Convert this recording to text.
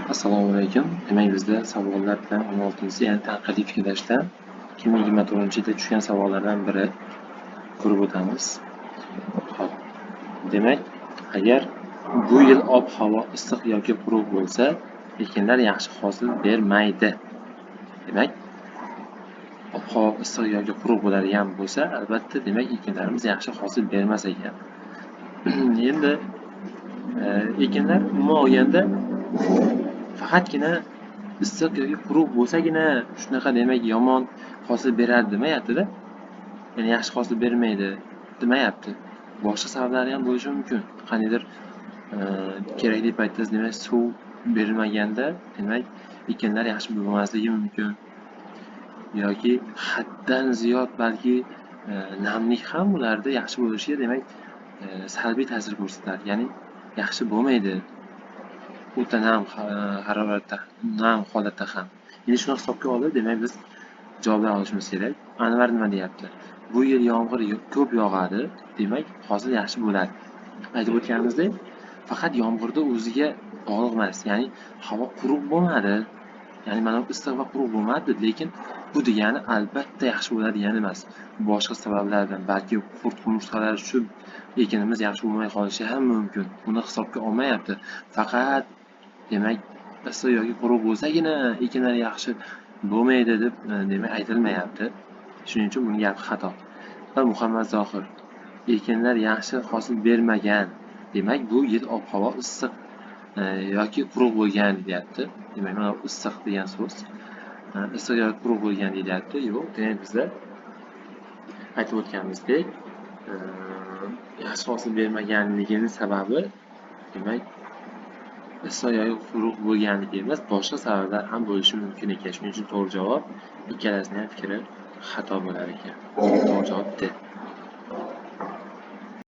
Assalomu alaykum. Demak, bizda savollar bilan 16-si, ya'ni tanqidiy fikrlashdan 2024-yilda tushgan savollardan biri ko'rib o'tamiz. Xo'p. Demak, agar bu yil ob-havo issiq yoki quruq bo'lsa, ekinlar yaxshi hosil bermaydi. Demak, ob-havo issiq yoki quruq bo'ladigan bo'lsa, albatta, demak, ekinlarimiz yaxshi hosil bermas ekan. Endi ekinlar umuman olganda faqatgina issiq yoki quruq bo'lsagina shunaqa demak yomon hosil beradi demayapti-da. Ya'ni yaxshi hosil bermaydi demayapti. Boshqa sabablari ham bo'lishi mumkin. Qaniydir kerakli paytda demak suv berilmaganda demak ekinlar yaxshi bo'lmasligi mumkin. Yoki haddan ziyod balki namlik ham ularda yaxshi bo'lishiga demak salbiy ta'sir ko'rsatadi. Ya'ni yaxshi bo'lmaydi. O'ta nam haroratda, nam holatda ham. Endi shuni hisobga olib, demak biz javoblar olishimiz kerak. Anvar nima deyapti? Bu yil yomg'ir ko'p yog'adi, demak hosil yaxshi bo'ladi. Aytib o'tganimizdek, faqat yomg'irda o'ziga bog'liq emas. Ya'ni havo quruq bo'lmadi. Ya'ni mana bu issiq va quruq bo'lmadi, lekin bu degani albatta yaxshi bo'ladi degani emas. Boshqa sabablardan, balki qurt-qumursqalar tushib ekinimiz yaxshi bo'lmay qolishi ham mumkin. Uni hisobga olmayapti. Faqat demak issiq yoki quruq bo'lsagina ekinlar yaxshi bo'lmaydi deb demak aytilmayapti. Shuning uchun buning gapi xato. Va Muhammad Zohir ekinlar yaxshi hosil bermagan. Demak, bu yil ob-havo issiq yoki quruq bo'lgan deyapti. Demak, mana bu issiq degan so'z issiq yoki quruq bo'lgan deyapti. Yo'q, demak bizda aytib o'tganimizdek, yaxshi hosil bermaganligining sababi demak issiq yoki quruq bo'lganligi emas, boshqa sabablar ham bo'lishi mumkin ekan. Shuning uchun to'g'ri javob ikkalasining ham fikri xato bo'lar ekan. To'g'ri javob D.